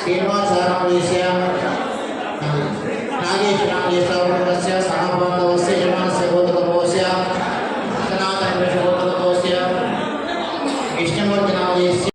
श्रीनिवासरामदेश्य नागेश्वरामदेशस्य सहबान्धवस्य जन्मस्य गोत्रतमोस्य सनातनस्य गोत्रतमोस्य विष्णुमूर्तिनामदेश्य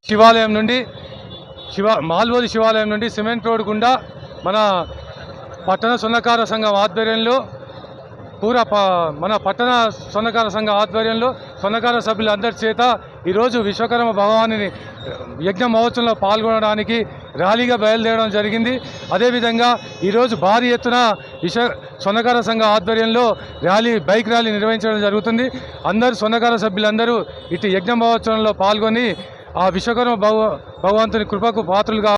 శివాలయం నుండి మాల్వోది శివాలయం నుండి సిమెంట్ రోడ్ గుండా మన పట్టణ స్వర్ణకార సంఘం ఆధ్వర్యంలో మన పట్టణ స్వర్ణకార సంఘం ఆధ్వర్యంలో స్వర్ణకార సభ్యులందరి చేత ఈరోజు విశ్వకర్మ భగవాని యజ్ఞ మహోత్సవంలో పాల్గొనడానికి ర్యాలీగా బయలుదేరడం జరిగింది. అదేవిధంగా ఈరోజు భారీ ఎత్తున స్వర్ణకార సంఘం ఆధ్వర్యంలో బైక్ ర్యాలీ నిర్వహించడం జరుగుతుంది. అందరూ స్వర్ణకార సభ్యులందరూ ఇటు యజ్ఞ మహోత్సవంలో పాల్గొని ఆ విశ్వకర్మ భగవంతుని కృపకు పాత్రలుగా.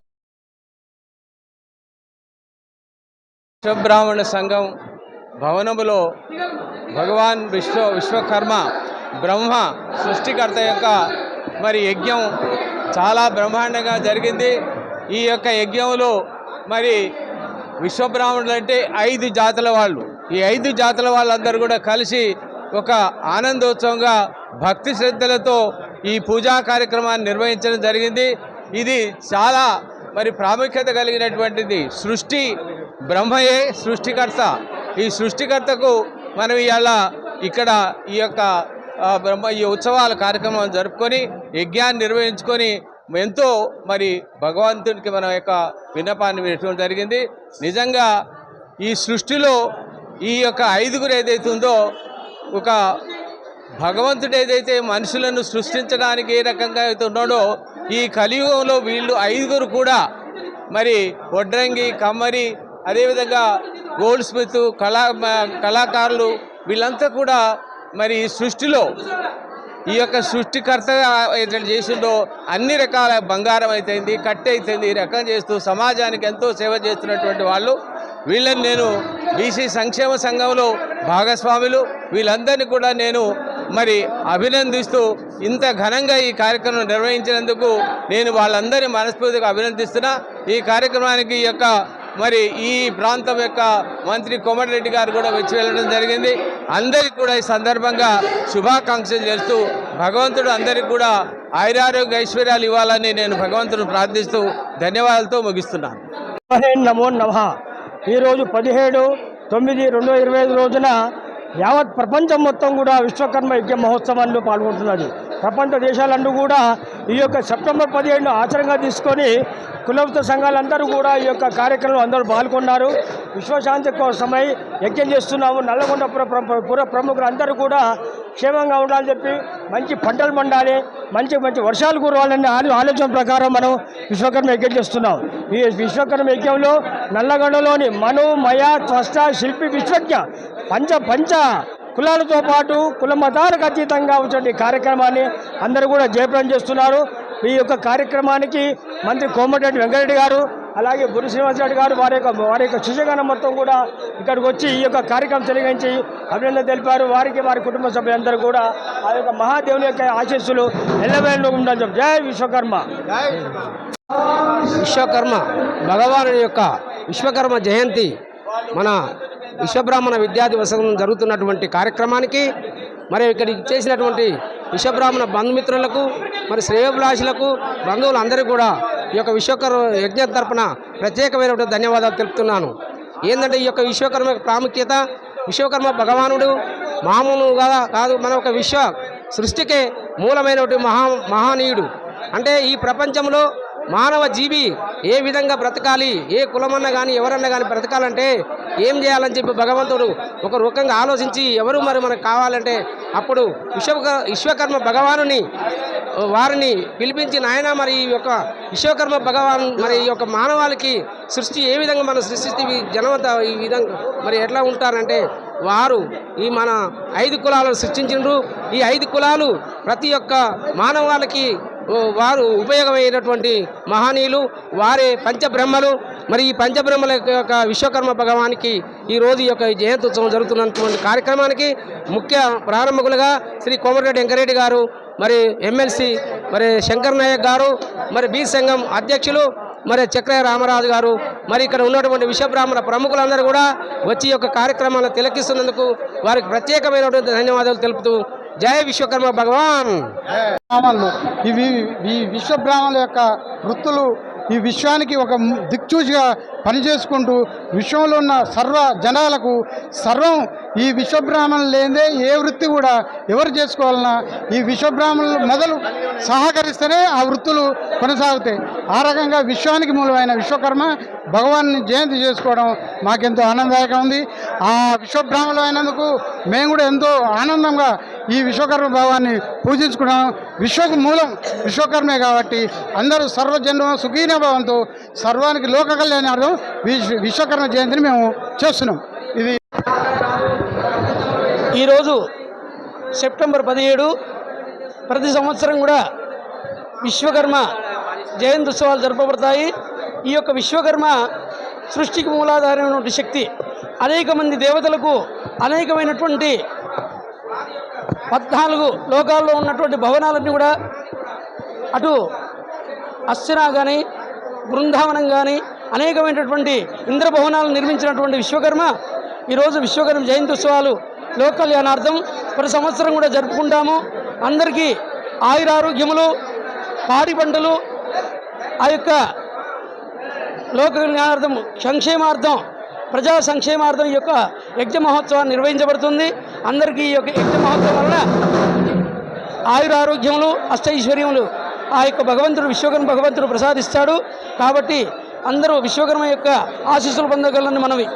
విశ్వబ్రాహ్మణ సంఘం భవనములో భగవాన్ విశ్వకర్మ బ్రహ్మ సృష్టికర్త యొక్క యజ్ఞం చాలా బ్రహ్మాండంగా జరిగింది. ఈ యొక్క యజ్ఞంలో విశ్వబ్రాహ్మణులు అంటే 5 జాతుల వాళ్ళు, ఈ 5 జాతుల వాళ్ళందరూ కూడా కలిసి ఒక ఆనందోత్సవంగా భక్తి శ్రద్ధలతో ఈ పూజా కార్యక్రమాన్ని నిర్వహించడం జరిగింది. ఇది చాలా ప్రాముఖ్యత కలిగినటువంటిది. సృష్టి బ్రహ్మయే సృష్టికర్త. ఈ సృష్టికర్తకు మనం ఇవాళ ఇక్కడ ఈ యొక్క ఈ ఉత్సవాల కార్యక్రమం జరుపుకొని యజ్ఞాన్ని నిర్వహించుకొని ఎంతో భగవంతునికి మన యొక్క విన్నపాన్ని పెట్టడం జరిగింది. నిజంగా ఈ సృష్టిలో ఈ యొక్క 5గురు ఏదైతే ఉందో, ఒక భగవంతుడు ఏదైతే మనుషులను సృష్టించడానికి ఏ రకంగా అయితే ఉన్నాడో, ఈ కలియుగంలో వీళ్ళు 5గురు కూడా వడ్రంగి, కమ్మరి, అదేవిధంగా గోల్డ్ స్మిత్, కళాకారులు వీళ్ళంతా కూడా ఈ సృష్టిలో ఈ యొక్క సృష్టికర్తగా ఏదైతే చేసిండో అన్ని రకాల బంగారం అయితేంది, కట్టె అయితేంది, ఈ రకం చేస్తూ సమాజానికి ఎంతో సేవ చేస్తున్నటువంటి వాళ్ళు. వీళ్ళని నేను బీసీ సంక్షేమ సంఘంలో భాగస్వాములు, వీళ్ళందరినీ కూడా నేను అభినందిస్తూ ఇంత ఘనంగా ఈ కార్యక్రమం నిర్వహించినందుకు నేను వాళ్ళందరినీ మనస్ఫూర్తిగా అభినందిస్తున్నా. ఈ కార్యక్రమానికి ఈ ప్రాంతం యొక్క మంత్రి కోమటిరెడ్డి గారు కూడా వచ్చి వెళ్ళడం జరిగింది. అందరికీ కూడా ఈ సందర్భంగా శుభాకాంక్షలు చేస్తూ భగవంతుడు అందరికీ కూడా ఆయురారోగ్య ఐశ్వర్యాలు ఇవ్వాలని నేను భగవంతుడు ప్రార్థిస్తూ ధన్యవాదాలతో ముగిస్తున్నాను. నమో నమః. ఈరోజు 17/9/2025 రోజున యావత్ ప్రపంచం మొత్తం కూడా విశ్వకర్మ యజ్ఞ మహోత్సవాల్లో పాల్గొంటున్నది. ప్రపంచ దేశాలన్నీ కూడా ఈ యొక్క సెప్టెంబర్ 15 ఆచరణగా తీసుకొని కులవృత్త సంఘాలందరూ కూడా ఈ యొక్క కార్యక్రమంలో అందరూ పాల్గొన్నారు. విశ్వశాంతి కోసమై యజ్ఞం చేస్తున్నాము. నల్లగొండ పుర ప్రముఖులు అందరూ కూడా క్షేమంగా ఉండాలని చెప్పి, మంచి పంటలు పండాలి, మంచి వర్షాలు కురవాలనే ఆలోచన ప్రకారం మనం విశ్వకర్మ యజ్ఞం చేస్తున్నాం. ఈ విశ్వకర్మ యజ్ఞంలో నల్లగొండలోని మను, మయ, త్వష్ట, శిల్పి, విశ్వజ్ఞ పంచ కులాలతో పాటు కుల మతాలకు అతీతంగా వచ్చే కార్యక్రమాన్ని అందరూ కూడా జయప్రదం చేస్తున్నారు. ఈ యొక్క కార్యక్రమానికి మంత్రి కోమటిరెడ్డి వెంకటరెడ్డి గారు, అలాగే బుర్రి శ్రీనివాసరెడ్డి గారు వారి యొక్క శిష్యగణం మొత్తం కూడా ఇక్కడికి వచ్చి ఈ యొక్క కార్యక్రమం జరిగించి అభినందన తెలిపారు. వారికి వారి కుటుంబ సభ్యులందరూ కూడా ఆ యొక్క మహాదేవుని యొక్క ఆశీస్సులు ఎల్లవేళలో ఉండాలి. జై విశ్వకర్మ. విశ్వకర్మ భగవానుడి యొక్క విశ్వకర్మ జయంతి మన విశ్వబ్రాహ్మణ విద్యార్థి వసంతం జరుగుతున్నటువంటి కార్యక్రమానికి ఇక్కడికి చేసినటువంటి విశ్వబ్రాహ్మణ బంధుమిత్రులకు, శ్రేయోభిలాషులకు, బంధువులందరికీ కూడా ఈ యొక్క విశ్వకర్మ యజ్ఞం తరపున ప్రత్యేకమైనటువంటి ధన్యవాదాలు తెలుపుతున్నాను. ఏంటంటే ఈ యొక్క విశ్వకర్మ ప్రాముఖ్యత, విశ్వకర్మ భగవానుడు మామూలుగా కాదు, మన ఒక విశ్వ సృష్టికే మూలమైనటువంటి మహానీయుడు. అంటే ఈ ప్రపంచంలో మానవ జీవి ఏ విధంగా బ్రతకాలి, ఏ కులమన్నా కానీ ఎవరన్నా కానీ బ్రతకాలంటే ఏం చేయాలని చెప్పి భగవంతుడు ఒక రూపంగా ఆలోచించి ఎవరు మరి మనకు కావాలంటే అప్పుడు విశ్వకర్మ భగవానుని వారిని పిలిపించి నాయన మరి ఈ యొక్క విశ్వకర్మ భగవాన్ మరి ఈ యొక్క మానవాళికి సృష్టి ఏ విధంగా మనం సృష్టిస్తే జనమంతా ఈ విధంగా మరి ఎట్లా ఉంటారంటే వారు ఈ మన 5 కులాలను సృష్టించిండ్రు. ఈ 5 కులాలు ప్రతి ఒక్క మానవాళికి వారు ఉపయోగమైనటువంటి మహనీయులు, వారే పంచబ్రహ్మలు. మరి ఈ పంచబ్రహ్మల యొక్క విశ్వకర్మ భగవానికి ఈరోజు ఈ యొక్క జయంత్యుత్సవం జరుగుతున్నటువంటి కార్యక్రమానికి ముఖ్య ప్రారంభకులుగా శ్రీ కోమటిరెడ్డి వెంకరెడ్డి గారు, మరి ఎమ్మెల్సీ మరి శంకర్ నాయక్ గారు, మరి బి సంఘం అధ్యక్షులు మరి చక్రయ్య రామరాజు గారు, మరి ఇక్కడ ఉన్నటువంటి విశ్వబ్రాహ్మణ ప్రముఖులందరూ కూడా వచ్చి యొక్క కార్యక్రమాలను తిలకిస్తున్నందుకు వారికి ప్రత్యేకమైనటువంటి ధన్యవాదాలు తెలుపుతూ జయ విశ్వకర్మ భగవాన్. ఈ విశ్వబ్రాహ్మణుల యొక్క వృత్తులు ఈ విశ్వానికి ఒక దిక్చూచిగా పనిచేసుకుంటూ విశ్వంలో ఉన్న సర్వ జనాలకు సర్వం ఈ విశ్వబ్రాహ్మణులు లేదే ఏ వృత్తి కూడా ఎవరు చేసుకోవాలన్నా ఈ విశ్వబ్రాహ్మణులు మొదలు సహకరిస్తేనే ఆ వృత్తులు కొనసాగుతాయి. ఆ రకంగా విశ్వానికి మూలమైన విశ్వకర్మ భగవాన్ని జయంతి చేసుకోవడం మాకెంతో ఆనందదాయకంగా ఉంది. ఆ విశ్వబ్రాహ్మణులు అయినందుకు మేము కూడా ఎంతో ఆనందంగా ఈ విశ్వకర్మ భగవాన్ని పూజించుకున్నాం. విశ్వకు మూలం విశ్వకర్మే కాబట్టి అందరూ సర్వజన్మ సుఖీన భవంతో సర్వానికి లోక కళ్యాణార్థం విశ్వకర్మ జయంతిని మేము చేస్తున్నాం. ఇది ఈరోజు సెప్టెంబర్ 17 ప్రతి సంవత్సరం కూడా విశ్వకర్మ జయంతి ఉత్సవాలు జరపబడతాయి. ఈ యొక్క విశ్వకర్మ సృష్టికి మూలాధారమైనటువంటి శక్తి. అనేక మంది దేవతలకు అనేకమైనటువంటి 14 లోకాల్లో ఉన్నటువంటి భవనాలన్నీ కూడా అటు అస్సినా కానీ బృందావనం కానీ అనేకమైనటువంటి ఇంద్రభవనాలను నిర్మించినటువంటి విశ్వకర్మ ఈరోజు విశ్వకర్మ జయంతి ఉత్సవాలు లోక కళ్యాణార్థం ప్రతి సంవత్సరం కూడా జరుపుకుంటాము. అందరికీ ఆయురారోగ్యములు, పాడి పంటలు, ఆ యొక్క లోక కళ్యాణార్థం సంక్షేమార్థం ప్రజా సంక్షేమార్థం ఈ యొక్క యజ్ఞ మహోత్సవాన్ని నిర్వహించబడుతుంది. అందరికీ ఈ యొక్క యజ్ఞ మహోత్సవం వలన ఆయురారోగ్యములు, అష్టైశ్వర్యములు ఆ యొక్క భగవంతుడు విశ్వకర్మ భగవంతుడు ప్రసాదిస్తాడు. కాబట్టి అందరూ విశ్వకర్మ యొక్క ఆశీస్సులు పొందగలని మనవి.